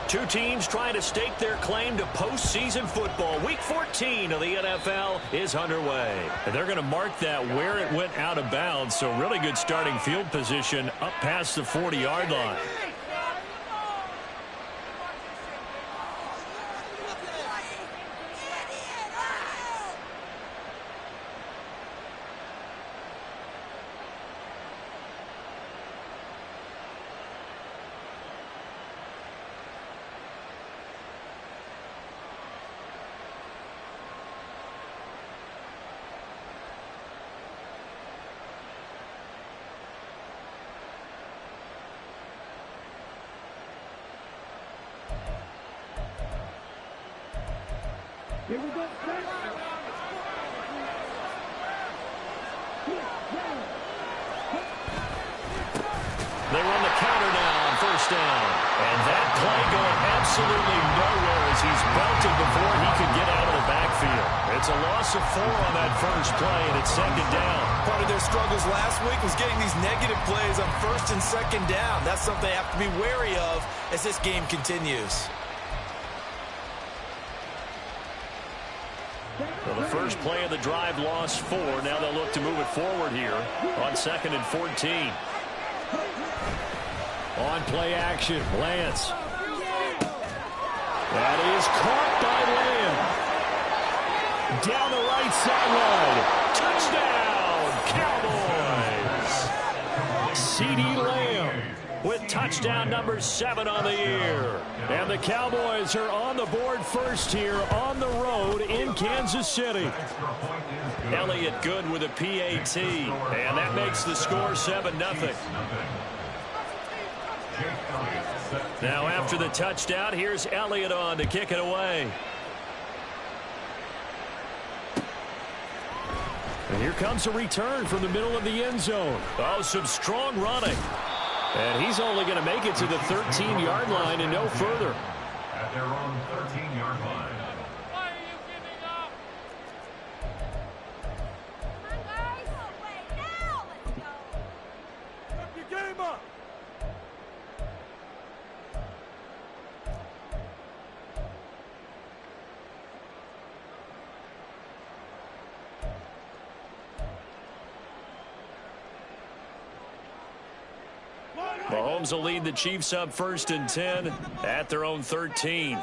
Two teams trying to stake their claim to postseason football. Week 14 of the NFL is underway. And they're going to mark that where it went out of bounds. So really good starting field position up past the 40-yard line. Here we go. They run the counter now on first down. And that play going absolutely nowhere as he's belted before he could get out of the backfield. It's a loss of 4 on that first play, and it's second down. Part of their struggles last week was getting these negative plays on first and second down. That's something they have to be wary of as this game continues. Well, the first play of the drive lost 4. Now they'll look to move it forward here on 2nd and 14. On play action, Lance. That is caught by Lamb. Down the right sideline. Touchdown, Cowboys. CeeDee Lamb with touchdown number 7 on the year. And the Cowboys are on the board first here on the road in Kansas City. Elliott good with a PAT. And that makes the score 7-0. Now after the touchdown, here's Elliott on to kick it away. And here comes a return from the middle of the end zone. Oh, some strong running. And he's only going to make it to the 13-yard line and no further. At their own 13-yard line. Why are you giving up? Come on, guys. Wait, now let's go. Step your game up. Mahomes will lead the Chiefs up 1st and 10 at their own 13.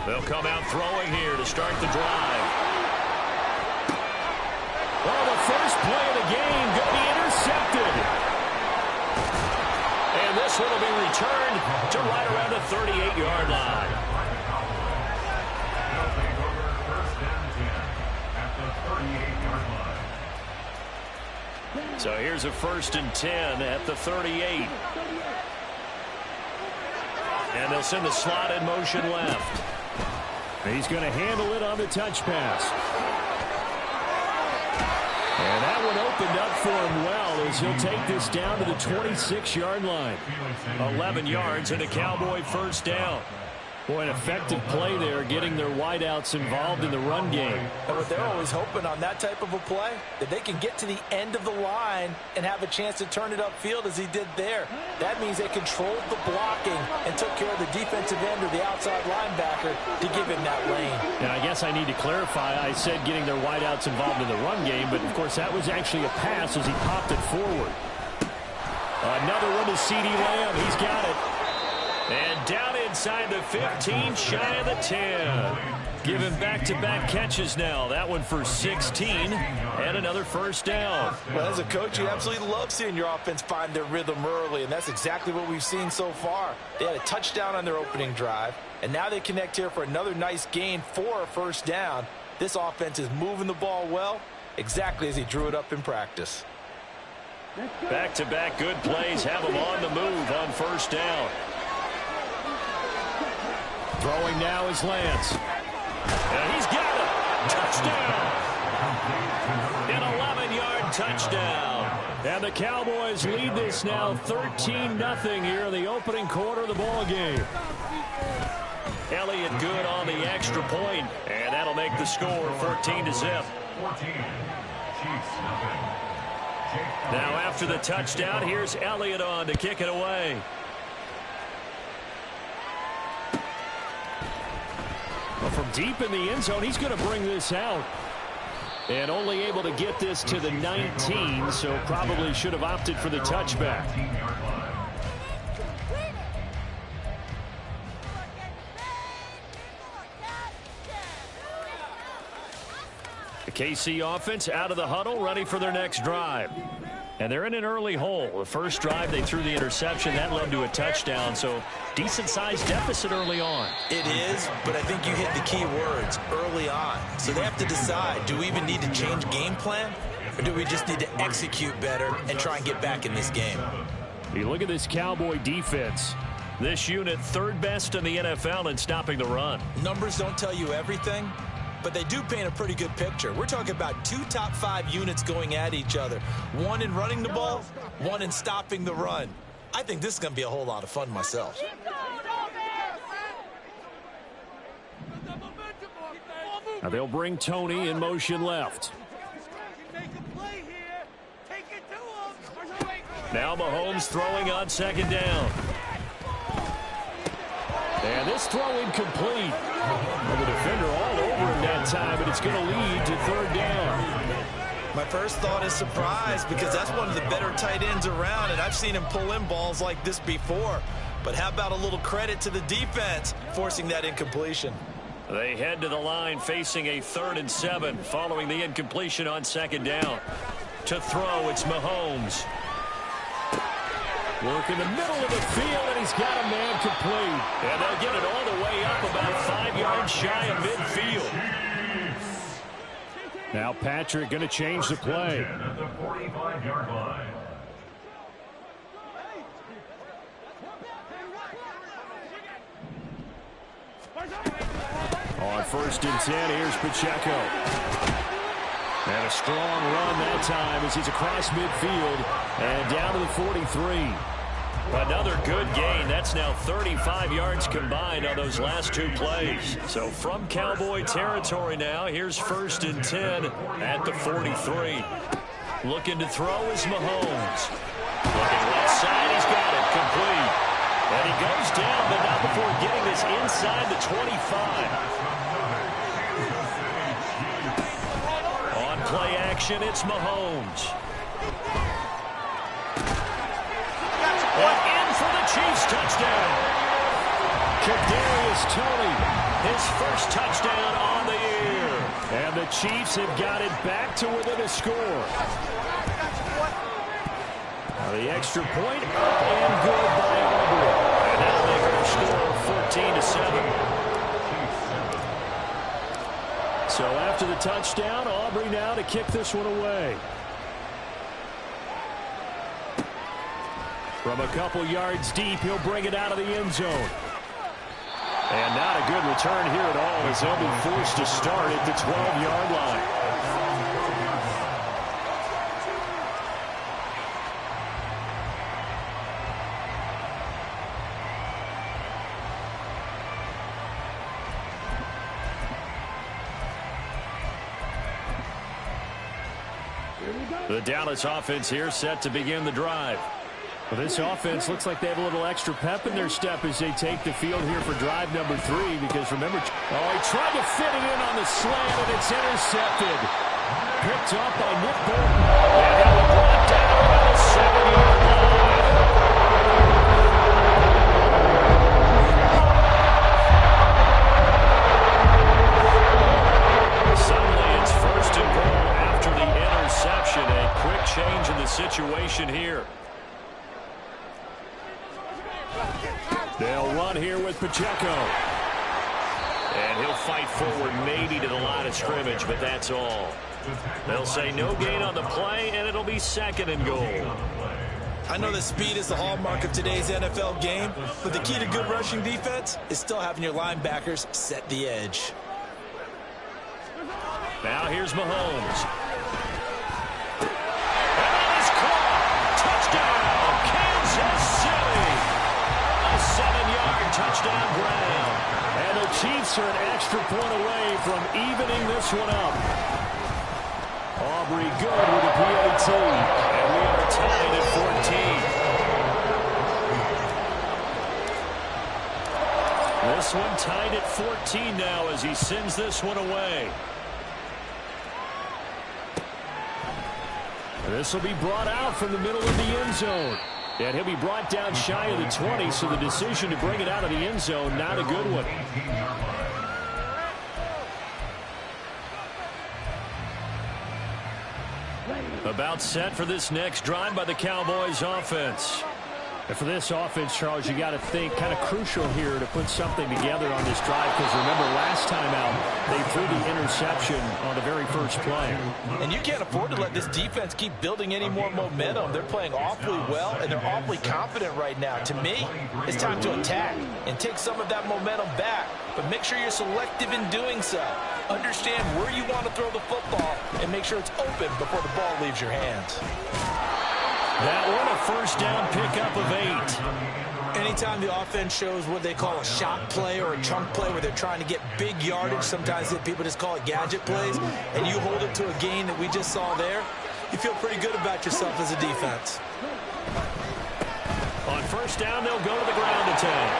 They'll come out throwing here to start the drive. Well, the first play of the game going to be intercepted. And this one will be returned to right around the 38-yard line. So here's a 1st and 10 at the 38. And they'll send the slot in motion left. He's going to handle it on the touch pass. And that one opened up for him well as he'll take this down to the 26-yard line. 11 yards and a Cowboy first down. Boy, an effective play there, getting their wideouts involved in the run game. And what they're always hoping on that type of a play, that they can get to the end of the line and have a chance to turn it upfield as he did there. That means they controlled the blocking and took care of the defensive end or the outside linebacker to give him that lane. Now, I guess I need to clarify. I said getting their wideouts involved in the run game, but, of course, that was actually a pass as he popped it forward. Another one to CeeDee Lamb. He's got it. And down inside the 15, shy of the 10. Giving back-to-back catches now. That one for 16 and another first down. Well, as a coach, you absolutely love seeing your offense find their rhythm early, and that's exactly what we've seen so far. They had a touchdown on their opening drive, and now they connect here for another nice gain for a first down. This offense is moving the ball well, exactly as he drew it up in practice. Back-to-back good plays have them on the move on first down. Throwing now is Lance. And he's got it. Touchdown. An 11-yard touchdown. And the Cowboys lead this now 13-0 here in the opening quarter of the ball game. Elliott good on the extra point, and that'll make the score 14-0. 14. Chiefs nothing. Now after the touchdown, here's Elliott on to kick it away. Well, from deep in the end zone, he's going to bring this out. And only able to get this to the 19, so probably should have opted for the touchback. 19-yard line. The KC offense out of the huddle, ready for their next drive. And they're in an early hole. The first drive, they threw the interception. That led to a touchdown, so decent-sized deficit early on. It is, but I think you hit the key words, early on. So they have to decide, do we even need to change game plan? Or do we just need to execute better and try and get back in this game? You look at this Cowboy defense. This unit, third best in the NFL in stopping the run. Numbers don't tell you everything, but they do paint a pretty good picture. We're talking about 2 top 5 units going at each other. One in running the ball, one in stopping the run. I think this is going to be a whole lot of fun myself. Now they'll bring Tony in motion left. Now Mahomes throwing on second down. And this throw incomplete. Well, the defender all over him that time, but it's going to lead to third down. My first thought is surprise because that's one of the better tight ends around, and I've seen him pull in balls like this before. But how about a little credit to the defense forcing that incompletion? They head to the line facing a 3rd and 7 following the incompletion on second down. To throw, it's Mahomes. Work in the middle of the field, and he's got a man complete. And they'll get it all the way up about 5 yards shy of midfield. Now Patrick going to change the play. At the 45-yard line. On 1st and 10, here's Pacheco. And a strong run that time as he's across midfield and down to the 43. Another good gain. That's now 35 yards combined on those last 2 plays. So from Cowboy territory now, here's 1st and 10 at the 43. Looking to throw is Mahomes. Looking left side, he's got it complete. And he goes down, but not before getting this inside the 25. On play action, it's Mahomes. And in for the Chiefs touchdown. Kadarius Toney, his first touchdown on the year. And the Chiefs have got it back to within a score. Now the extra point up and good by Aubrey. And that'll make our score 14-7. So after the touchdown, Aubrey now to kick this one away. From a couple yards deep, he'll bring it out of the end zone. And not a good return here at all as they'll be forced to start at the 12-yard line. The Dallas offense here set to begin the drive. Well, this offense looks like they have a little extra pep in their step as they take the field here for drive number 3. Because remember, he tried to fit it in on the slant, and it's intercepted. Picked up by Nick Bolton. And he'll be brought down by the 7-yard line. Suddenly it's 1st and goal after the interception. A quick change in the situation here. They'll run here with Pacheco. And he'll fight forward maybe to the line of scrimmage, but that's all. They'll say no gain on the play, and it'll be 2nd and goal. I know that speed is the hallmark of today's NFL game, but the key to good rushing defense is still having your linebackers set the edge. Now here's Mahomes. And that is caught. Touchdown, Kansas City. A 7-yard touchdown ground. And they'll Chiefs are an extra point away from evening this one up. Aubrey good with a PAT. And we are tied at 14. This one tied at 14 now as he sends this one away. This will be brought out from the middle of the end zone. And he'll be brought down shy of the 20, so the decision to bring it out of the end zone, not a good one. About set for this next drive by the Cowboys offense. And for this offense, Charles, you got to think kind of crucial here to put something together on this drive, because remember last time out they threw the interception on the very first play. And you can't afford to let this defense keep building any more momentum. They're playing awfully well, and they're awfully confident right now. To me, it's time to attack and take some of that momentum back, but make sure you're selective in doing so. Understand where you want to throw the football and make sure it's open before the ball leaves your hands. That one a first down pickup of 8. Anytime the offense shows what they call a shot play or a chunk play where they're trying to get big yardage, sometimes people just call it gadget plays, and you hold it to a gain that we just saw there, you feel pretty good about yourself as a defense. On first down, they'll go to the ground attack.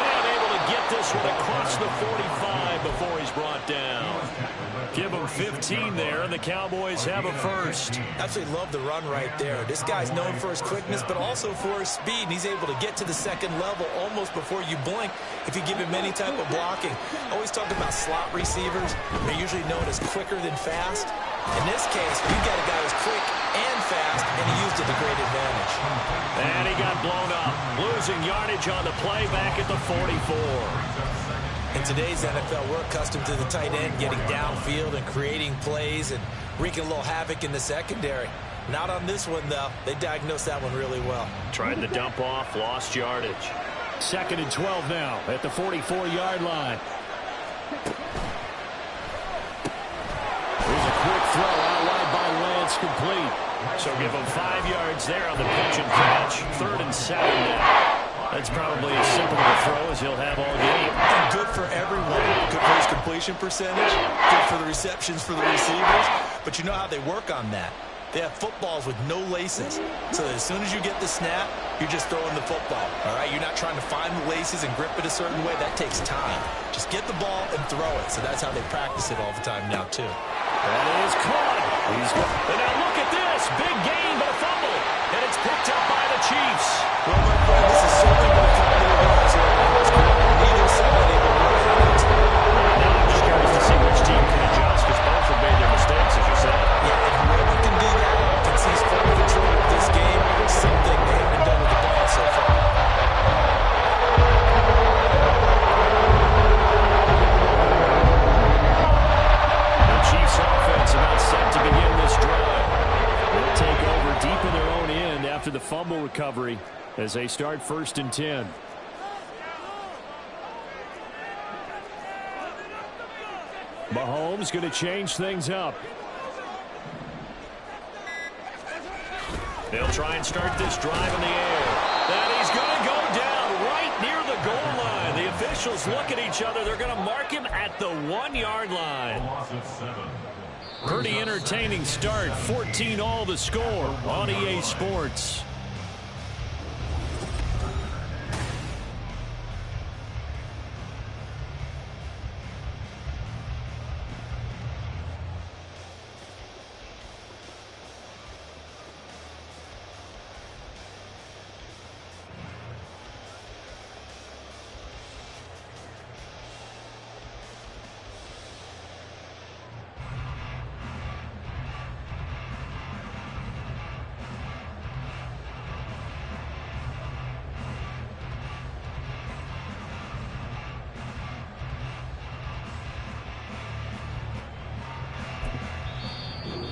And able to get this one across the 45 before he's brought down. Give him 15 there, and the Cowboys have a first. Absolutely love the run right there. This guy's known for his quickness, but also for his speed. And he's able to get to the second level almost before you blink if you give him any type of blocking. Always talk about slot receivers. They're usually known as quicker than fast. In this case, we've got a guy who's quick and fast, and he used it to great advantage. And he got blown up, losing yardage on the play back at the 44. In today's NFL, we're accustomed to the tight end getting downfield and creating plays and wreaking a little havoc in the secondary. Not on this one, though. They diagnosed that one really well. Tried the dump off, lost yardage. 2nd and 12 now at the 44-yard line. There's a quick throw out wide by Lance, complete. So give him 5 yards there on the pitch and catch. 3rd and 7 now. That's probably as simple of a throw as he'll have all game. And good for everyone. Good for his completion percentage. Good for the receptions for the receivers. But you know how they work on that. They have footballs with no laces. So that as soon as you get the snap, you're just throwing the football. All right? You're not trying to find the laces and grip it a certain way. That takes time. Just get the ball and throw it. So that's how they practice it all the time now, too. That is caught. He's good. And now look at this. Big gain, but a fumble. And it's picked up by the Chiefs. Well, my friend, this is certainly going to come to the guys here. Neither side able to work on it. Now I'm just curious to see which team can adjust, because both have made their mistakes, as you said. Yeah, and whoever can do that can seize full control of this game. Something they haven't done with the ball so far. The Chiefs offense about set to begin this drive. They'll take over deep in their own end after the fumble recovery as they start 1st and 10. Mahomes going to change things up. They'll try and start this drive in the air. And he's going to go down right near the goal line. The officials look at each other. They're going to mark him at the 1-yard line. Pretty entertaining start. 14-all the score on EA Sports.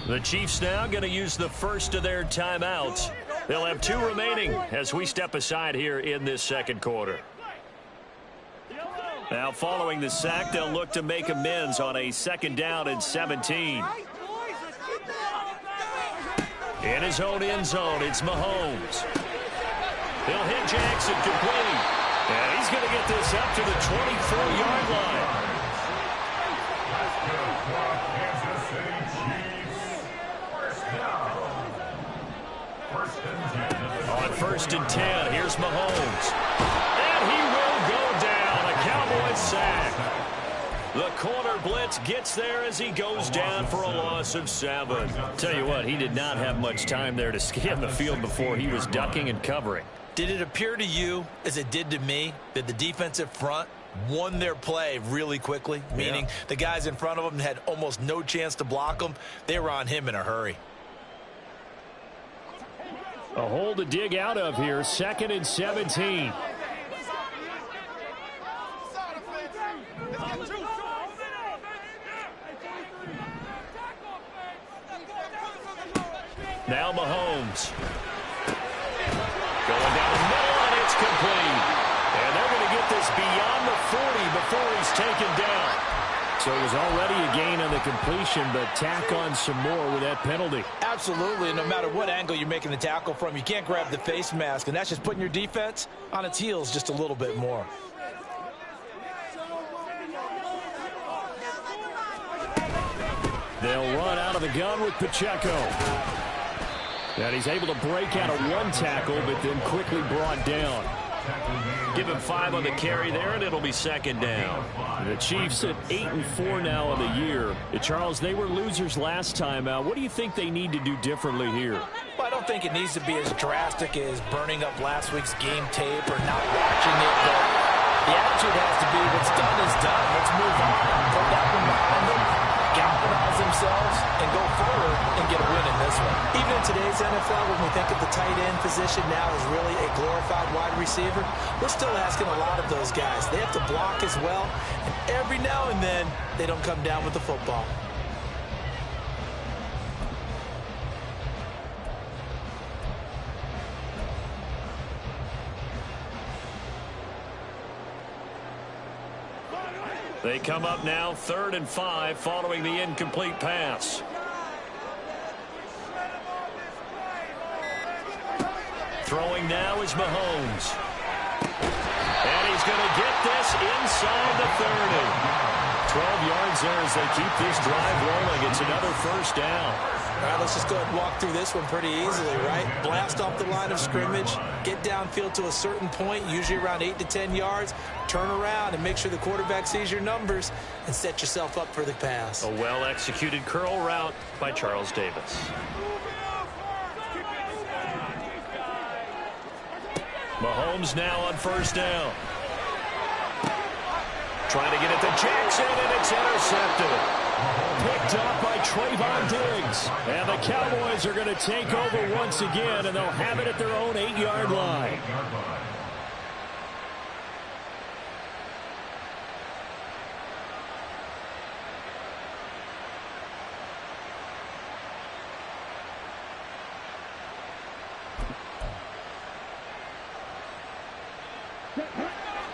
The Chiefs now going to use the first of their timeouts. They'll have 2 remaining as we step aside here in this second quarter. Now following the sack, they'll look to make amends on a 2nd down and 17. In his own end zone, it's Mahomes. He'll hit Jackson complete. And he's going to get this up to the 24-yard line. Kansas City Chiefs. First down. First and 10. On 1st and 10, here's Mahomes. And he will go down. A Cowboys sack. The corner blitz gets there as he goes down for a loss of 7. Tell you what, he did not have much time there to scan the field before he was ducking and covering. Did it appear to you, as it did to me, that the defensive front won their play really quickly? Meaning the guys in front of them had almost no chance to block him. They were on him in a hurry. A hole to dig out of here. 2nd and 17. Now Mahomes. Going down the middle, and it's complete. And they're going to get this beyond the 40 before he's taken down. So it was already a gain on the completion, but tack on some more with that penalty. Absolutely, and no matter what angle you're making the tackle from, you can't grab the face mask, and that's just putting your defense on its heels just a little bit more. They'll run out of the gun with Pacheco. And he's able to break out of one tackle, but then quickly brought down. Give him 5 on the carry there, and it'll be 2nd down. The Chiefs at 8-4 now on the year. Charles, they were losers last time out. What do you think they need to do differently here? Well, I don't think it needs to be as drastic as burning up last week's game tape or not watching it, but the attitude has to be what's done is done. Let's move on. Put that one behind them, galvanize themselves, and go forward and get a win in this one. Even in today's NFL, when we think of the tight end position now as really a glorified wide receiver, we're still asking a lot of those guys. They have to block as well, and every now and then, they don't come down with the football. They come up now 3rd and 5 following the incomplete pass. Throwing now is Mahomes. And he's going to get this inside the 30. 12 yards there as they keep this drive rolling. It's another 1st down. All right, let's just go ahead and walk through this one pretty easily, right? Blast off the line of scrimmage, get downfield to a certain point, usually around 8 to 10 yards, turn around and make sure the quarterback sees your numbers and set yourself up for the pass. A well-executed curl route by Charles Davis. Mahomes now on 1st down. Trying to get it to Jackson, and it's intercepted. Picked up by Trayvon Diggs. And the Cowboys are going to take over once again, and they'll have it at their own 8-yard line.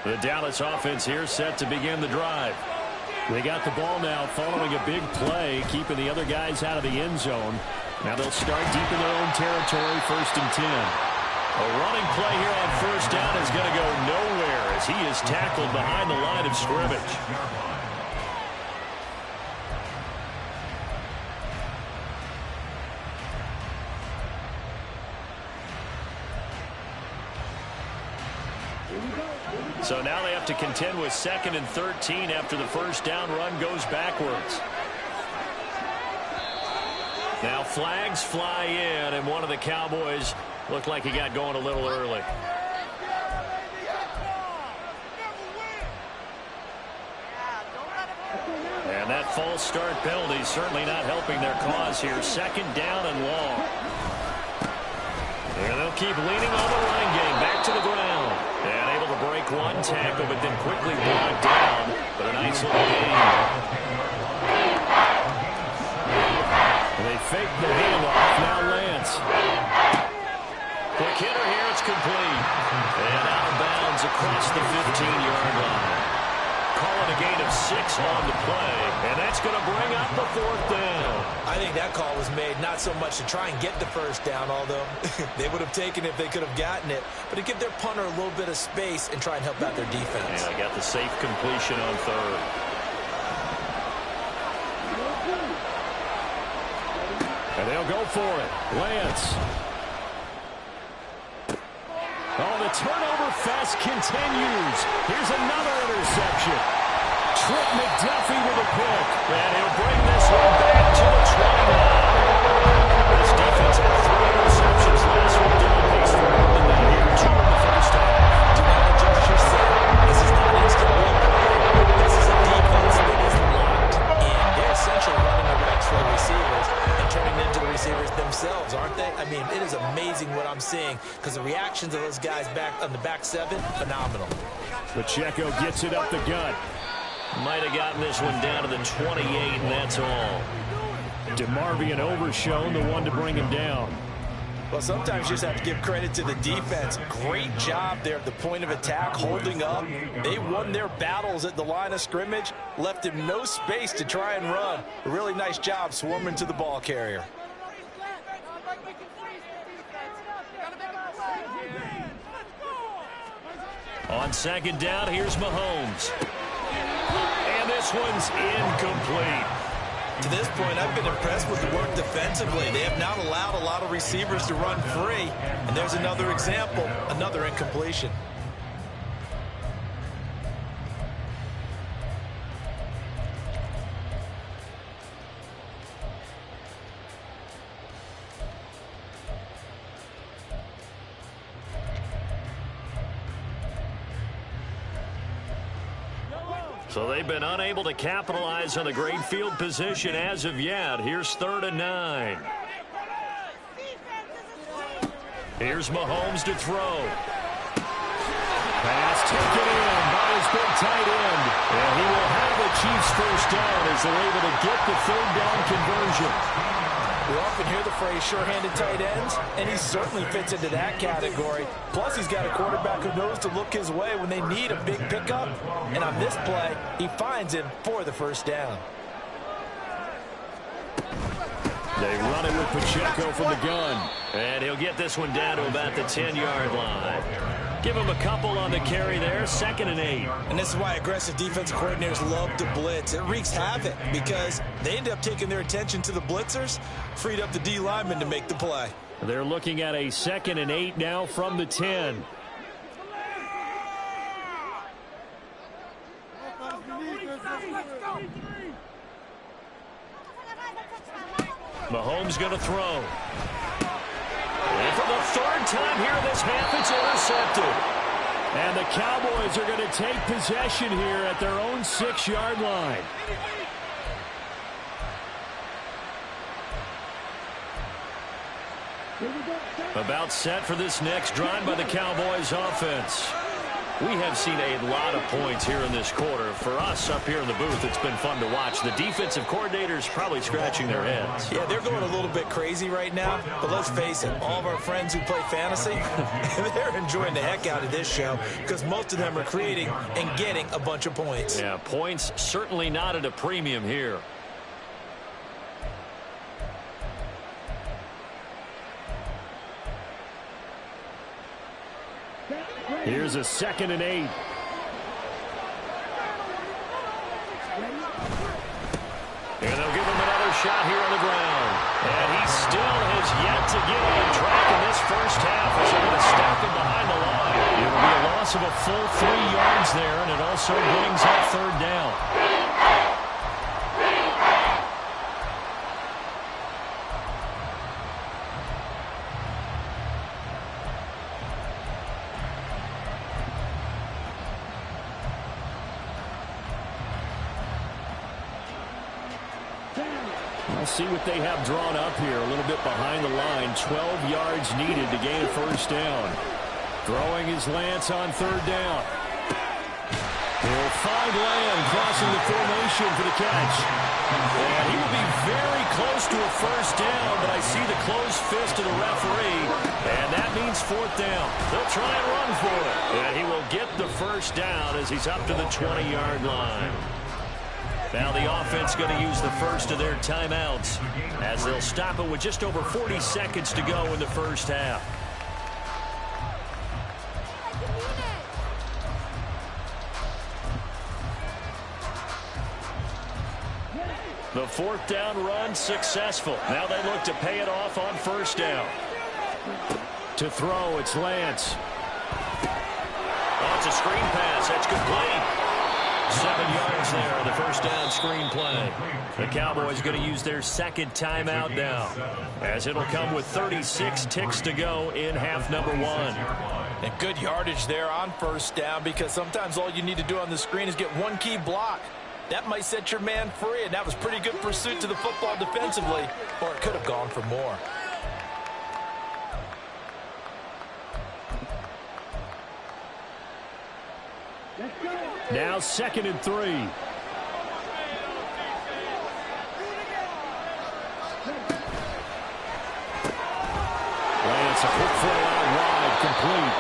The Dallas offense here set to begin the drive. They got the ball now following a big play, keeping the other guys out of the end zone. Now they'll start deep in their own territory, 1st and 10. A running play here on 1st down is going to go nowhere as he is tackled behind the line of scrimmage. So now they have to contend with 2nd and 13 after the 1st down run goes backwards. Now flags fly in, and one of the Cowboys looked like he got going a little early. And that false start penalty certainly not helping their cause here. 2nd down and long. And they'll keep leaning on the line game back to the ground. And able to break one tackle, but then quickly brought down. But a nice little gain. And they fake the handoff. Now Lance. Quick hitter here. It's complete. And out of bounds across the 15-yard line. Call it a gain of 6 on the play, and that's going to bring up the 4th down. I think that call was made not so much to try and get the first down, although they would have taken it if they could have gotten it, but to give their punter a little bit of space and try and help out their defense. And I got the safe completion on 3rd. And they'll go for it. Lance. Oh, the turnover fest continues. Here's another interception. Trip McDuffie with a pick. And he'll bring this one back to the 29. This defense had 3 interceptions last week. They're on pace for more than that here. 2 in the first half. Do not adjust yourself. This is not instant replay. This is a defense that is locked in. They're essentially running the reps for the receivers and turning into the receivers themselves, aren't they? I mean, it is amazing what I'm seeing because the reactions of those guys back on the back 7, phenomenal. Pacheco gets it up the gut. Might have gotten this one down to the 28, and that's all. DeMarvion Overshown, the one to bring him down. Well, sometimes you just have to give credit to the defense. Great job there at the point of attack, holding up. They won their battles at the line of scrimmage, left him no space to try and run. A really nice job swarming to the ball carrier. On 2nd down, here's Mahomes. And this one's incomplete. To this point, I've been impressed with the work defensively. They have not allowed a lot of receivers to run free. And there's another example, another incompletion. So they've been unable to capitalize on the great field position as of yet. Here's 3rd and 9. Here's Mahomes to throw. Pass taken in by his big tight end. And he will have the Chiefs first down as they're able to get the 3rd down conversion. We often hear the phrase sure-handed tight ends, and he certainly fits into that category. Plus, he's got a quarterback who knows to look his way when they need a big pickup. And on this play, he finds him for the first down. They run it with Pacheco from the gun. And he'll get this one down to about the 10-yard line. Give him a couple on the carry there. 2nd and 8. And this is why aggressive defensive coordinators love to blitz. It wreaks havoc because they end up taking their attention to the blitzers, freed up the D lineman to make the play. They're looking at a 2nd and 8 now from the 10. Mahomes going to throw. And for the 3rd time here this half, it's intercepted. And the Cowboys are going to take possession here at their own 6-yard line. About set for this next drive by the Cowboys offense. We have seen a lot of points here in this quarter. For us up here in the booth, it's been fun to watch. The defensive coordinators probably scratching their heads. Yeah, they're going a little bit crazy right now. But let's face it, all of our friends who play fantasy, they're enjoying the heck out of this show because most of them are creating and getting a bunch of points. Yeah, points certainly not at a premium here. Here's a 2nd and 8. And they'll give him another shot here on the ground. And he still has yet to get on track in this first half as they're going to stack him behind the line. It will be a loss of a full 3 yards there, and it also brings up 3rd down. Let's see what they have drawn up here. A little bit behind the line. 12 yards needed to gain a first down. Throwing his Lance on 3rd down. He'll find Lamb crossing the formation for the catch. And he will be very close to a first down, but I see the closed fist of the referee. And that means 4th down. They'll try and run for it. And he will get the first down as he's up to the 20-yard line. Now the offense going to use the first of their timeouts as they'll stop it with just over 40 seconds to go in the first half. The fourth down run successful. Now they look to pay it off on first down. To throw, it's Lance. Oh, it's a screen pass. That's complete. 7 yards there on the first down screen play. The Cowboys going to use their second timeout now, as it'll come with 36 ticks to go in half number 1. And good yardage there on first down, because sometimes all you need to do on the screen is get one key block. That might set your man free, and that was pretty good pursuit to the football defensively, or it could have gone for more. Now 2nd and 3. Lance, a quick throw out wide, complete.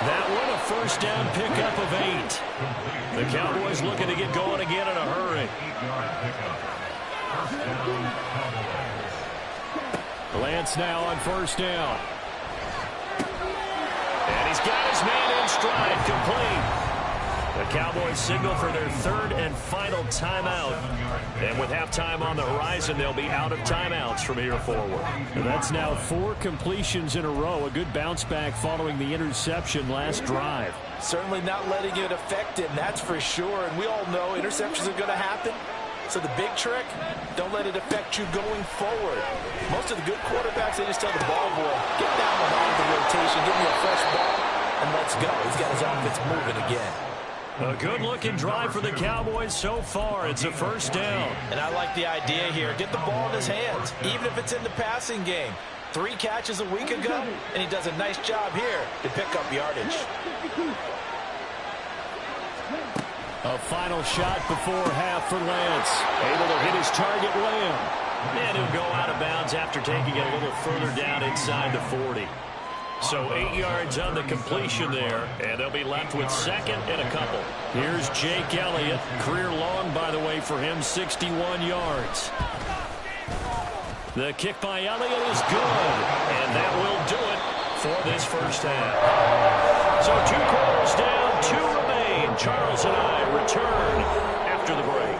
That one a first down pickup of 8. The Cowboys looking to get going again in a hurry. Lance now on first down. And he's got his man in stride, complete. The Cowboys signal for their third and final timeout. And with halftime on the horizon, they'll be out of timeouts from here forward. And that's now 4 completions in a row. A good bounce back following the interception last drive. Certainly not letting it affect him, that's for sure. And we all know interceptions are going to happen. So the big trick, don't let it affect you going forward. Most of the good quarterbacks, they just tell the ball boy, get down behind the rotation, give me a fresh ball, and let's go. He's got his offense moving again. A good-looking drive for the Cowboys so far. It's a first down. And I like the idea here. Get the ball in his hands, even if it's in the passing game. 3 catches a week ago, and he does a nice job here to pick up yardage. A final shot before half for Lance. Able to hit his target, Lamb. And he'll go out of bounds after taking it a little further down inside the 40. So 8 yards on the completion there, and they'll be left with 2nd and a couple. Here's Jake Elliott. Career long, by the way, for him, 61 yards. The kick by Elliott is good, and that will do it for this first half. So 2 quarters down, 2 remain. Charles and I return after the break.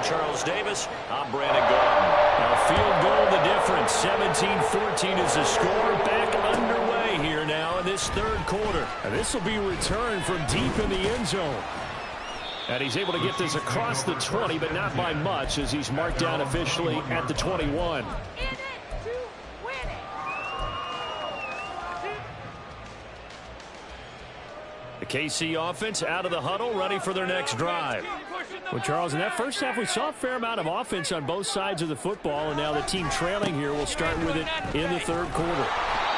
Charles Davis, I'm Brandon Gordon. Now field goal the difference. 17-14 is the score. Back underway here now in this third quarter. And this will be returned from deep in the end zone. And he's able to get this across the 20, but not by much, as he's marked down officially at the 21. The KC offense out of the huddle, ready for their next drive. Well, Charles, in that first half, we saw a fair amount of offense on both sides of the football, and now the team trailing here will start with it in the third quarter.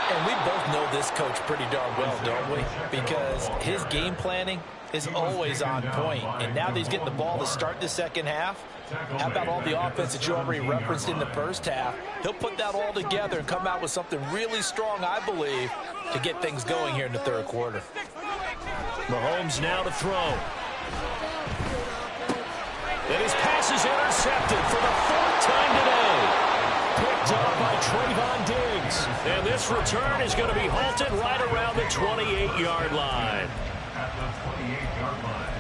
And we both know this coach pretty darn well, don't we? Because his game planning is always on point. And now that he's getting the ball to start the second half, how about all the offense that you already referenced in the first half? He'll put that all together and come out with something really strong, I believe, to get things going here in the third quarter. Mahomes now to throw. And his pass is intercepted for the 4th time today. Picked up by Trayvon Diggs. And this return is going to be halted right around the 28-yard line. At the 28-yard line.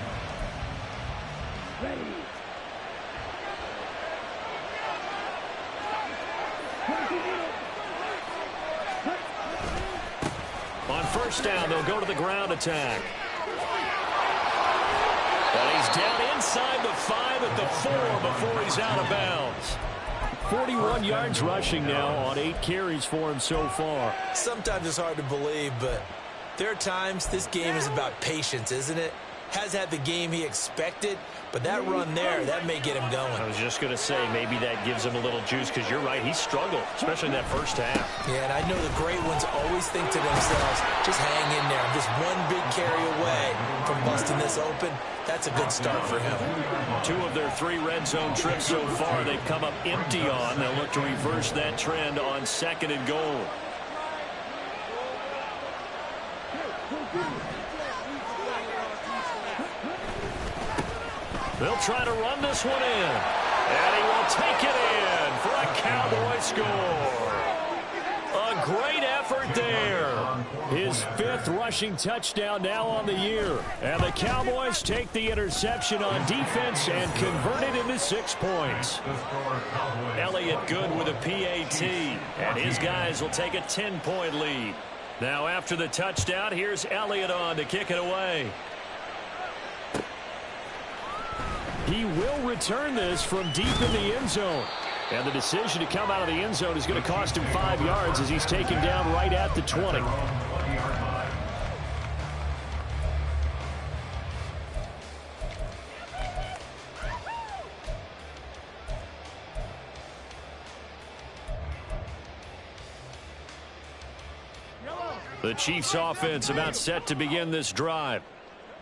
On first down, they'll go to the ground attack. And he's down inside the 5 at the 4 before he's out of bounds. 41 yards rushing now on 8 carries for him so far. Sometimes it's hard to believe, but there are times this game is about patience, isn't it? has had the game he expected, but that run there, that may get him going. I was just going to say, maybe that gives him a little juice, because you're right, he struggled, especially in that first half. Yeah, and I know the great ones always think to themselves, just hang in there. I'm just one big carry away from busting this open. That's a good start for him. 2 of their 3 red zone trips so far, they've come up empty on. They'll look to reverse that trend on 2nd and goal. They'll try to run this one in. And he will take it in for a Cowboy score. A great effort there. His 5th rushing touchdown now on the year. And the Cowboys take the interception on defense and convert it into 6 points. Elliott good with a PAT. And his guys will take a 10-point lead. Now after the touchdown, here's Elliott on to kick it away. He will return this from deep in the end zone. And the decision to come out of the end zone is going to cost him 5 yards as he's taken down right at the 20. The Chiefs offense about set to begin this drive.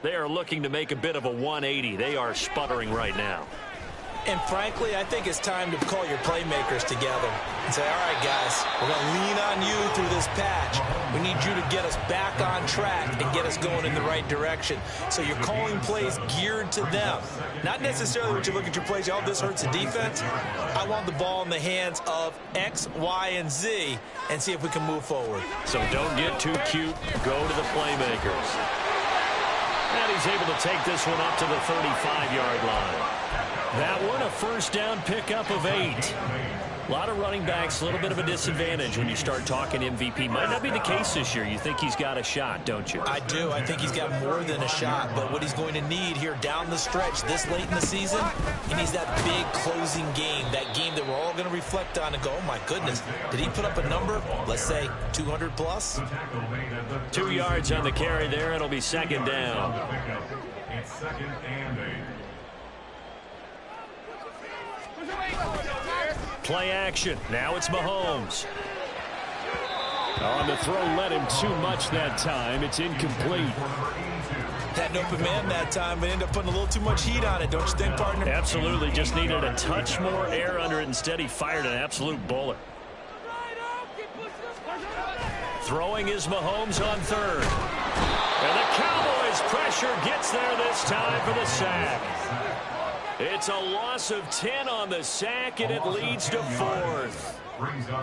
They are looking to make a bit of a 180. They are sputtering right now. And frankly, I think it's time to call your playmakers together and say, all right, guys, we're going to lean on you through this patch. We need you to get us back on track and get us going in the right direction. So you're calling plays geared to them. Not necessarily when you look at your plays, oh, this hurts the defense. I want the ball in the hands of X, Y, and Z and see if we can move forward. So don't get too cute. Go to the playmakers. And he's able to take this one up to the 35-yard line. That one a first down pickup of 8. A lot of running backs, a little bit of a disadvantage when you start talking MVP. Might not be the case this year. You think he's got a shot, don't you? I do. I think he's got more than a shot. But what he's going to need here down the stretch this late in the season, he needs that big closing game, that game that we're all going to reflect on and go, oh, my goodness, did he put up a number, let's say 200 plus? 2 yards on the carry there. It'll be 2nd down. It's 2nd and 8. Play action. Now it's Mahomes. On the throw, led him too much that time. It's incomplete. Had an open man that time, but ended up putting a little too much heat on it, don't you think, partner? Absolutely. Just needed a touch more air under it. Instead, he fired an absolute bullet. Throwing is Mahomes on 3rd. And the Cowboys pressure gets there this time for the sack. It's a loss of 10 on the sack, and it leads to 4th.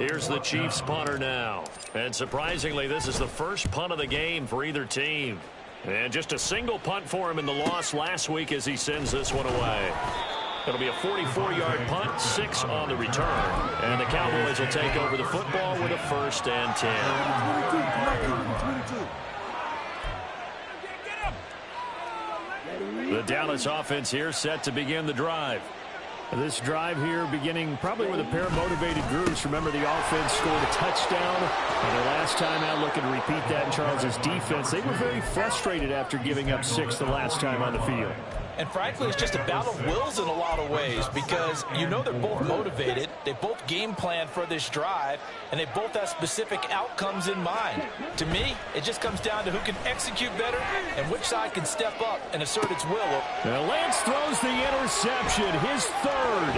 Here's the Chiefs punter now. And surprisingly, this is the first punt of the game for either team. And just a single punt for him in the loss last week as he sends this one away. It'll be a 44-yard punt, 6 on the return. And the Cowboys will take over the football with a 1st and 10. The Dallas offense here set to begin the drive. This drive here beginning probably with a pair of motivated groups. Remember, the offense scored a touchdown. And their last time out, looking to repeat that in Charles's defense. They were very frustrated after giving up 6 the last time on the field. And frankly, it's just a battle of wills in a lot of ways because you know they're both motivated. They both game plan for this drive, and they both have specific outcomes in mind. To me, it just comes down to who can execute better and which side can step up and assert its will. Now Lance throws the interception, his 3rd.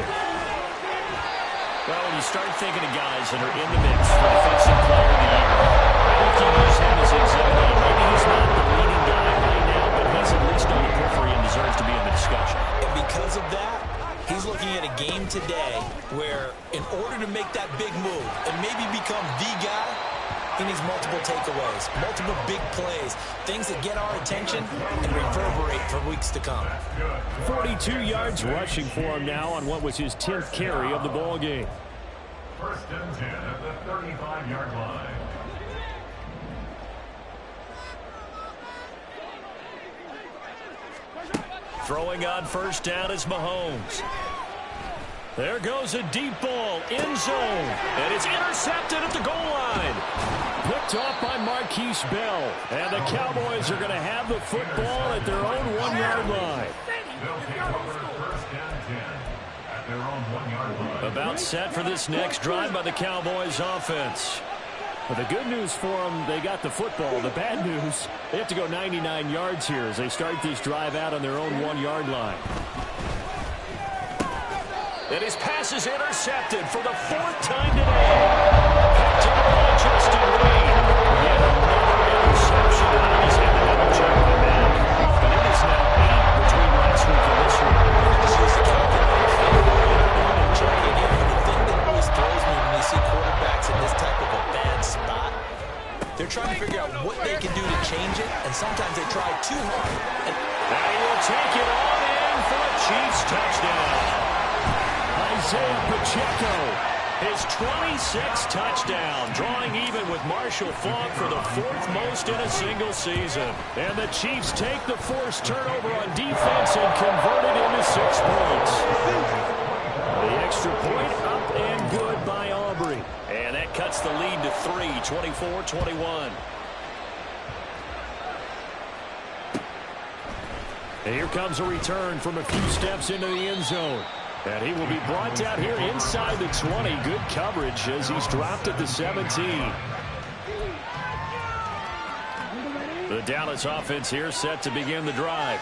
Well, when you start thinking of guys that are in the mix for Defensive Player of the Year, I think you use him as example. Maybe he's not the leading guy right now, but he's at least on the periphery and deserves to be in the discussion. And because of that, he's looking at a game today where in order to make that big move and maybe become the guy, he needs multiple takeaways, multiple big plays, things that get our attention and reverberate for weeks to come. 42 yards rushing for him now on what was his 10th carry of the ball game. 1st and 10 at the 35-yard line. Throwing on 1st down is Mahomes. There goes a deep ball, end zone, and it's intercepted at the goal line. Picked off by Marquise Bell, and the Cowboys are going to have the football at their own 1-yard line. They'll take over first and 10 at their own 1-yard line. About set for this next drive by the Cowboys offense. But the good news for them, they got the football. The bad news, they have to go 99 yards here as they start this drive out on their own 1-yard line. And his pass is intercepted for the 4th time today. Picked up by Justin Reed. Yet another interception. I almost had to have him check my math. But it is now 8 between last week and this week. Just use the calculator. Check it in. The thing that always throws me when you see quarterbacks in this type of a bad spot, they're trying to figure out what they can do to change it, and sometimes they try too hard. And he will take it on in for a Chiefs touchdown. Isaiah Pacheco, his 26th touchdown, drawing even with Marshall Faulk for the 4th most in a single season. And the Chiefs take the forced turnover on defense and convert it into 6 points. The extra point up and good by Aubrey. And that cuts the lead to 3, 24-21. And here comes a return from a few steps into the end zone. And he will be brought down here inside the 20. Good coverage as he's dropped at the 17. The Dallas offense here set to begin the drive.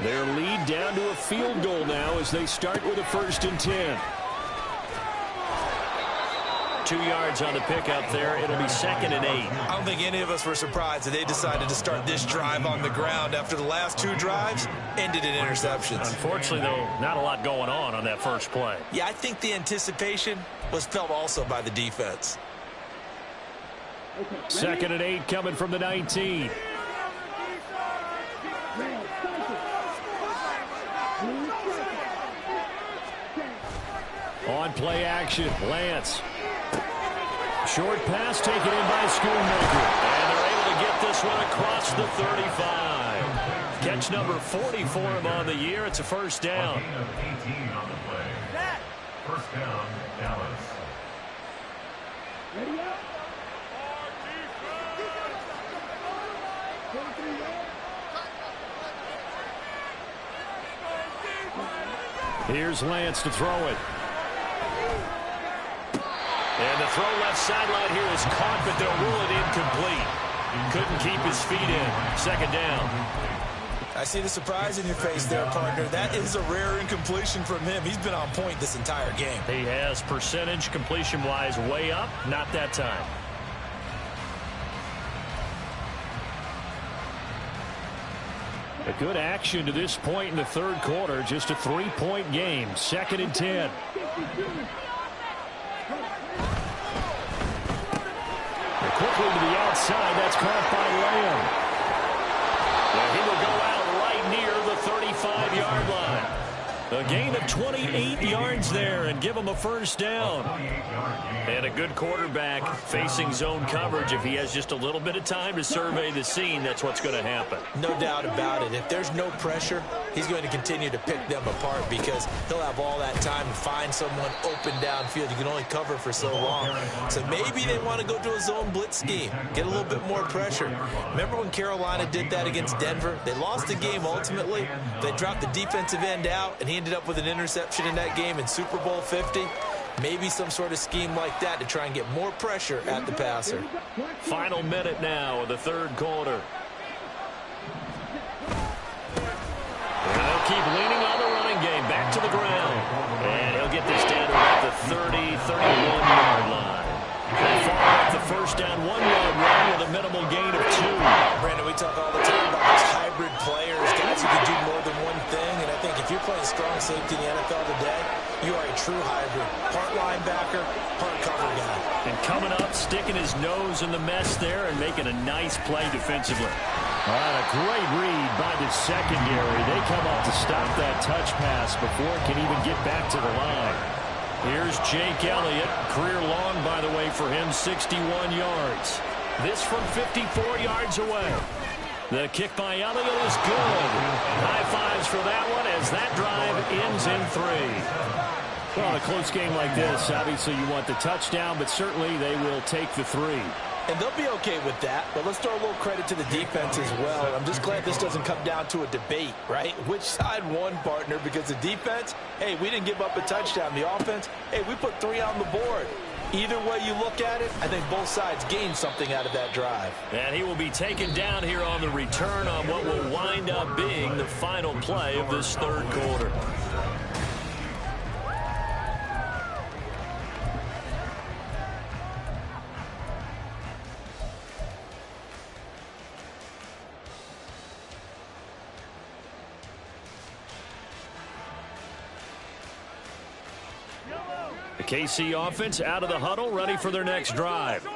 Their lead down to a field goal now as they start with a 1st and 10. 2 yards on the pickup there. It'll be 2nd and 8. I don't think any of us were surprised that they decided to start this drive on the ground after the last 2 drives ended in interceptions. Unfortunately, though, not a lot going on that first play. Yeah, I think the anticipation was felt also by the defense. 2nd and 8 coming from the 19. On play action, Lance. Short pass taken in by Schoonmaker. And they're able to get this one across the 35. Catch number 40 for him on the year. It's a 1st down. 18 on the play. 1st down, Dallas. Here's Lance to throw it. And the throw left sideline here is caught, but they'll rule it incomplete. Couldn't keep his feet in. 2nd down. I see the surprise in your face there, partner. That is a rare incompletion from him. He's been on point this entire game. He has percentage completion-wise way up. Not that time. A good action to this point in the 3rd quarter. Just a 3-point game. 2nd and 10. Quickly to the outside. That's caught by Lamb. And he will go out right near the 35-yard line. A gain of 28 yards there and give him a 1st down. And a good quarterback facing zone coverage. If he has just a little bit of time to survey the scene, that's what's going to happen. No doubt about it. If there's no pressure, he's going to continue to pick them apart because he'll have all that time to find someone open downfield. You can only cover for so long. So maybe they want to go to a zone blitz scheme, get a little bit more pressure. Remember when Carolina did that against Denver? They lost the game ultimately. They dropped the defensive end out, and he ended up with an interception in that game in Super Bowl 50. Maybe some sort of scheme like that to try and get more pressure at the passer. Final minute now of the 3rd quarter. And they'll keep leaning on the running game. Back to the ground. And he'll get this down to about the 30, 31-yard line. They follow up the 1st down 1-yard run with a minimal gain of 2. Brandon, we talk all the time about those hybrid players, guys who can do more than one thing. And I think if you're playing strong safety in the NFL today, you are a true hybrid. Part linebacker, part cover guy. And coming up, sticking his nose in the mess there and making a nice play defensively. All right, a great read by the secondary. They come up to stop that touch pass before it can even get back to the line. Here's Jake Elliott. Career long, by the way, for him, 61 yards. This from 54 yards away. The kick by Elliott is good. High fives for that one as that drive ends in 3. Well, a close game like this, obviously you want the touchdown, but certainly they will take the 3. And they'll be okay with that, but let's throw a little credit to the defense as well. I'm just glad this doesn't come down to a debate, right? Which side won, partner? Because the defense, hey, we didn't give up a touchdown. The offense, hey, we put 3 on the board. Either way you look at it, I think both sides gained something out of that drive. And he will be taken down here on the return on what will wind up being the final play of this third quarter. The KC offense out of the huddle, ready for their next drive.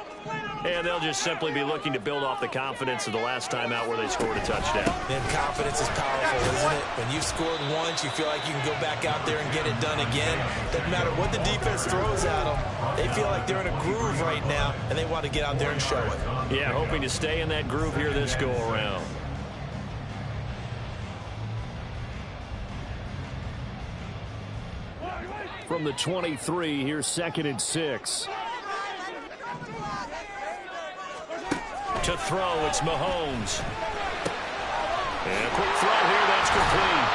And they'll just simply be looking to build off the confidence of the last time out where they scored a touchdown. And confidence is powerful, isn't it? When you've scored once, you feel like you can go back out there and get it done again. Doesn't matter what the defense throws at them. They feel like they're in a groove right now, and they want to get out there and show it. Yeah, hoping to stay in that groove here this go-around. From the 23, here's 2nd and 6. To throw, it's Mahomes. And a quick throw here, that's complete.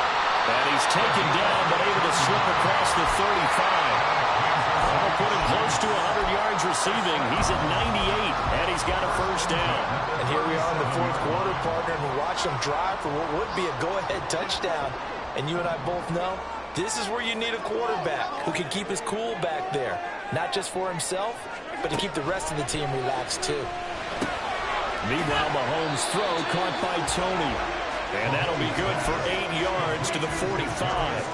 And he's taken down, but able to slip across the 35. That'll put him close to 100 yards receiving. He's at 98, and he's got a first down. And here we are in the fourth quarter, partner, and we watch them drive for what would be a go-ahead touchdown. And you and I both know this is where you need a quarterback who can keep his cool back there. Not just for himself, but to keep the rest of the team relaxed too. Meanwhile, Mahomes' throw caught by Tony. And that'll be good for 8 yards to the 45.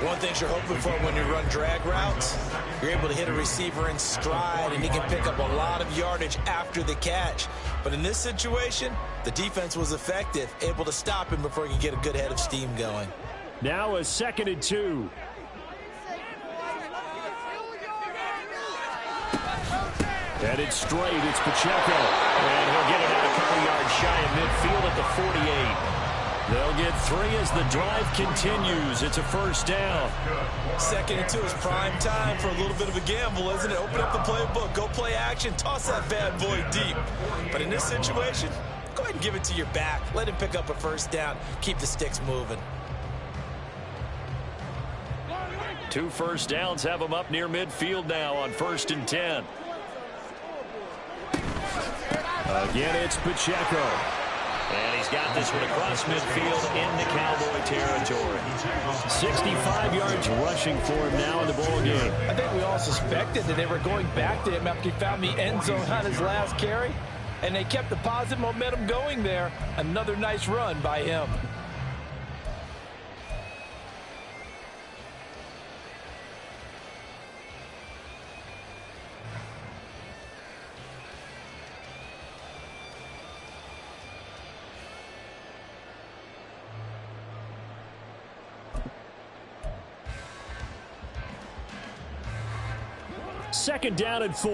One thing you're hoping for when you run drag routes, you're able to hit a receiver in stride, and he can pick up a lot of yardage after the catch. But in this situation, the defense was effective, able to stop him before he could get a good head of steam going. Now a 2nd and 2. Headed straight, it's Pacheco. And he'll get it out a couple yards shy of midfield at the 48. They'll get 3 as the drive continues. It's a first down. 2nd and 2 is prime time for a little bit of a gamble, isn't it? Open up the playbook, go play action, toss that bad boy deep. But in this situation, go ahead and give it to your back. Let him pick up a first down. Keep the sticks moving. 2 first downs have him up near midfield now on 1st and 10. Again, it's Pacheco. And he's got this one across midfield into Cowboy territory. 65 yards rushing for him now in the ball game. I think we all suspected that they were going back to him after he found the end zone on his last carry. And they kept the positive momentum going there. Another nice run by him. Second down and 4.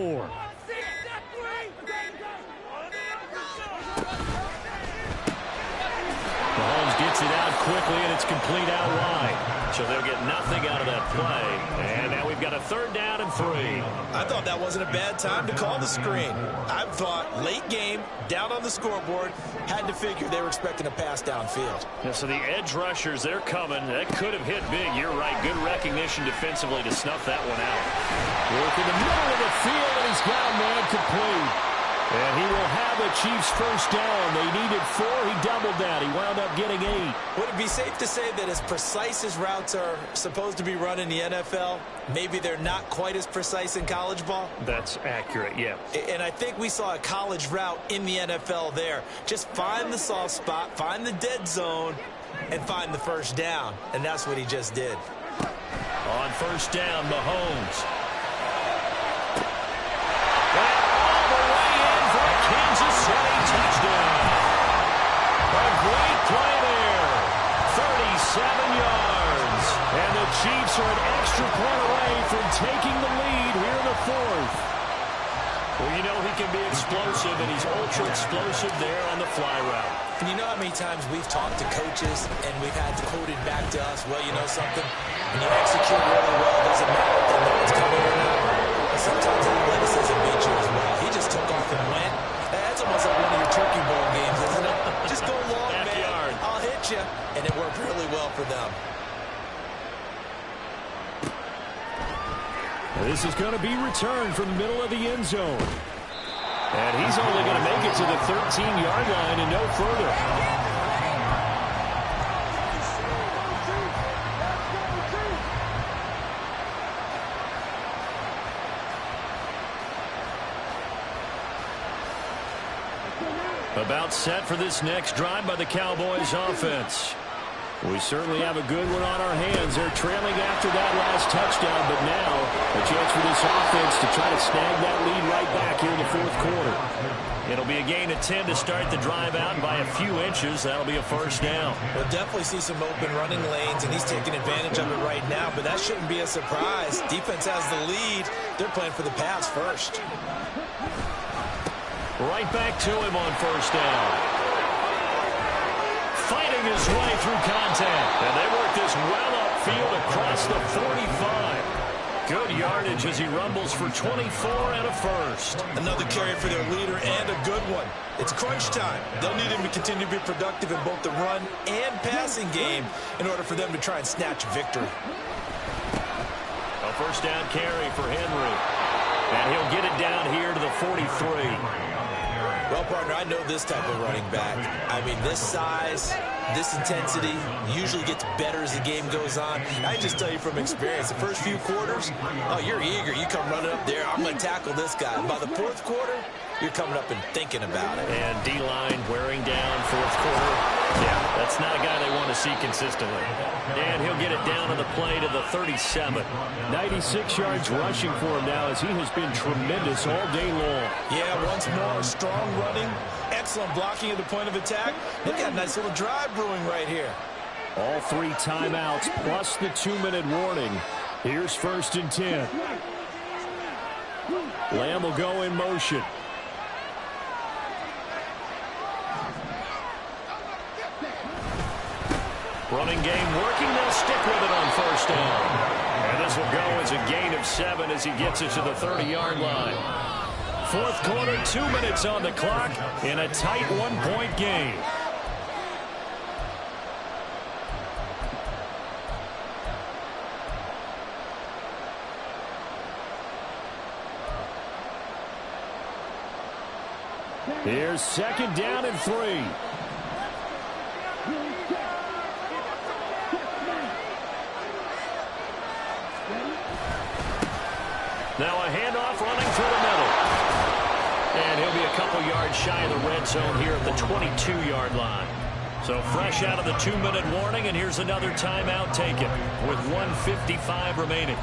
Mahomes gets it out quickly, and it's complete out wide. So they'll get nothing out of that play. And now we've got a 3rd down and 3. I thought that wasn't a bad time to call the screen. I thought late game, down on the scoreboard, had to figure they were expecting a pass downfield. Yeah, so the edge rushers, they're coming. That could have hit big. You're right. Good recognition defensively to snuff that one out. Work in the middle of the field, and he's got a man complete. And he will have the Chiefs first down. They needed 4. He doubled that. He wound up getting 8. Would it be safe to say that as precise as routes are supposed to be run in the NFL, maybe they're not quite as precise in college ball? That's accurate, yeah. And I think we saw a college route in the NFL there. Just find the soft spot, find the dead zone, and find the first down. And that's what he just did. On first down, Mahomes. Kansas City touchdown. A great play there. 37 yards. And the Chiefs are an extra point away from taking the lead here in the 4th. Well, you know he can be explosive, and he's ultra explosive there on the fly route. And you know how many times we've talked to coaches and we've had to quote it back to us, well, you know something? When you execute really well, it doesn't matter if they know it's coming or not. And sometimes athleticism beats you as well. He just took off and went. That's almost like one of your turkey bowl games, isn't it? Just go long, man. I'll hit you. And it worked really well for them. This is going to be returned from the middle of the end zone. And he's only going to make it to the 13-yard line and no further. About set for this next drive by the Cowboys offense. We certainly have a good one on our hands. They're trailing after that last touchdown, but now a chance for this offense to try to snag that lead right back here in the fourth quarter. It'll be a gain of 10 to start the drive out, and by a few inches, that'll be a first down. We'll definitely see some open running lanes, and he's taking advantage of it right now, but that shouldn't be a surprise. Defense has the lead. They're playing for the pass first. Right back to him on first down. Fighting his way through contact. And they work this well upfield across the 45. Good yardage as he rumbles for 24 and a first. Another carry for their leader and a good one. It's crunch time. They'll need him to continue to be productive in both the run and passing game in order for them to try and snatch victory. A first down carry for Henry. And he'll get it down here to the 43. Well, partner, I know this type of running back. I mean, this size, this intensity usually gets better as the game goes on. I just tell you from experience, the first few quarters, oh, you're eager. You come running up there, I'm going to tackle this guy. And by the fourth quarter, you're coming up and thinking about it. And D-line wearing down fourth quarter. Yeah, that's not a guy they want to see consistently. And he'll get it down on the play to the 37. 96 yards rushing for him now as he has been tremendous all day long. Yeah, once more, strong running, excellent blocking at the point of attack. They've got a nice little drive brewing right here. All three timeouts plus the 2-minute warning. Here's first and 10. Lamb will go in motion. Running game working. They'll stick with it on first down. And this will go as a gain of 7 as he gets it to the 30-yard line. Fourth quarter, 2 minutes on the clock in a tight 1-point game. Here's second down and 3. Now a handoff running through the middle. And he'll be a couple yards shy of the red zone here at the 22-yard line. So fresh out of the 2-minute warning, and here's another timeout taken with 1:55 remaining.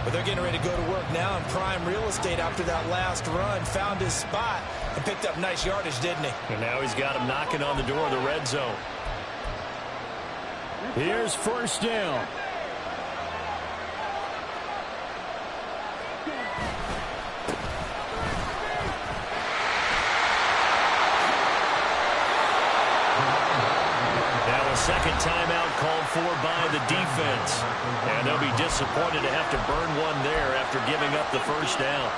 But they're getting ready to go to work now in prime real estate after that last run. Found his spot and picked up nice yardage, didn't he? And now he's got him knocking on the door of the red zone. Here's first down. Second timeout called for by the defense. And they'll be disappointed to have to burn one there after giving up the first down.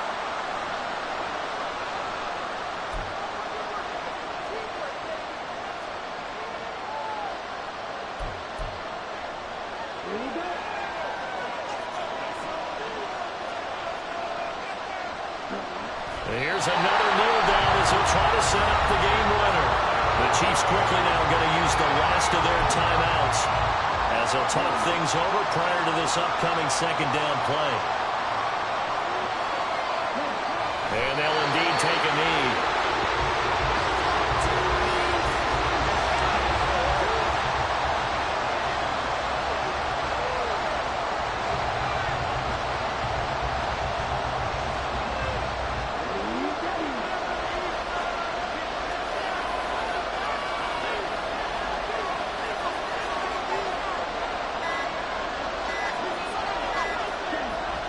And here's another kneel down as he'll try to set up the game winner. The Chiefs quickly now going to use the last of their timeouts as they'll talk things over prior to this upcoming second down play. And they'll indeed take a knee.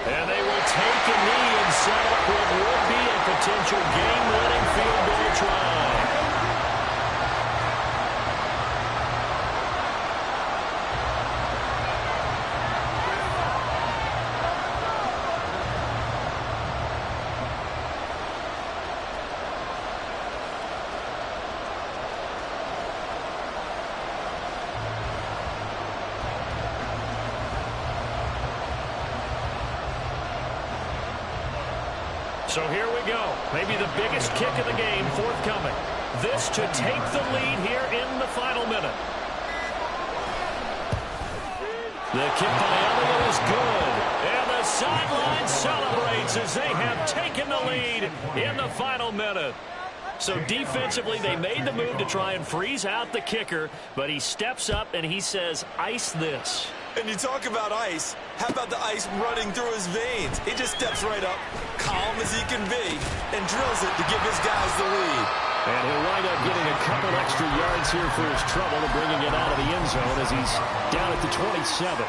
And they will take a knee and set up what would be a potential game-winning field goal try. So here we go. Maybe the biggest kick of the game forthcoming. This to take the lead here in the final minute. The kick by Elliott is good. And the sideline celebrates as they have taken the lead in the final minute. So defensively, they made the move to try and freeze out the kicker, but he steps up and he says, ice this. And you talk about ice. How about the ice running through his veins? He just steps right up, calm as he can be, and drills it to give his guys the lead. And he'll wind up getting a couple extra yards here for his trouble and bringing it out of the end zone as he's down at the 27.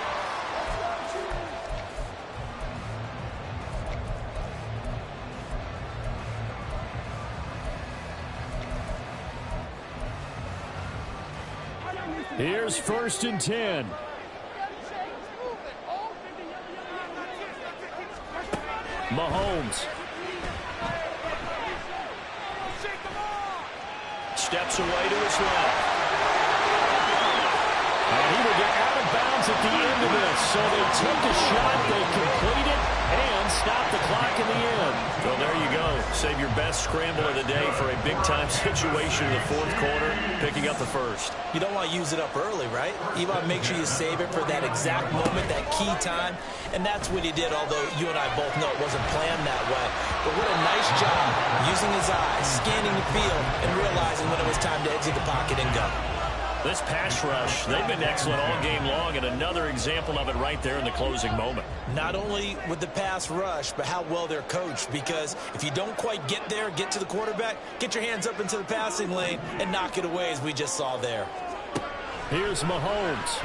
Here's 1st and 10. Mahomes. Steps away to his left. And he will get out of bounds at the end of this. So they took a shot, they complete it, and stop the clock in the end. Well, there you go. Save your best scramble of the day for a big-time situation in the 4th quarter, picking up the first. You don't want to use it up early, right? You want to make sure you save it for that exact moment, that key time. And that's what he did, although you and I both know it wasn't planned that way. But what a nice job using his eyes, scanning the field, and realizing when it was time to exit the pocket and go. This pass rush, they've been excellent all game long, and another example of it right there in the closing moment. Not only with the pass rush, but how well they're coached, because if you don't quite get there, get to the quarterback, get your hands up into the passing lane and knock it away as we just saw there. Here's Mahomes.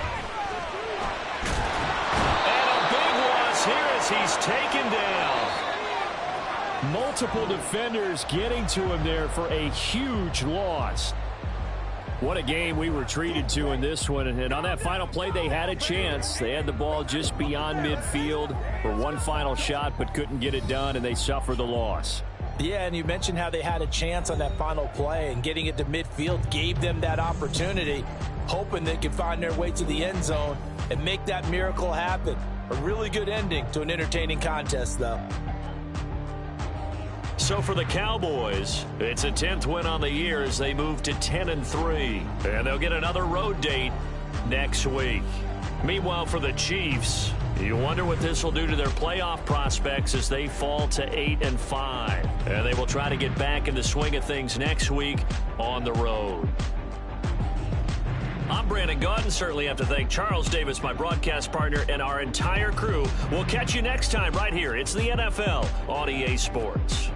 And a big loss here as he's taken down. Multiple defenders getting to him there for a huge loss. What a game we were treated to in this one. And on that final play, they had a chance. They had the ball just beyond midfield for one final shot, but couldn't get it done, and they suffered the loss. Yeah, and you mentioned how they had a chance on that final play, and getting it to midfield gave them that opportunity, hoping they could find their way to the end zone and make that miracle happen. A really good ending to an entertaining contest, though. So for the Cowboys, it's a 10th win on the year as they move to 10-3. And they'll get another road date next week. Meanwhile, for the Chiefs, you wonder what this will do to their playoff prospects as they fall to 8-5. And they will try to get back in the swing of things next week on the road. I'm Brandon Gaudin. Certainly have to thank Charles Davis, my broadcast partner, and our entire crew. We'll catch you next time right here. It's the NFL on EA Sports.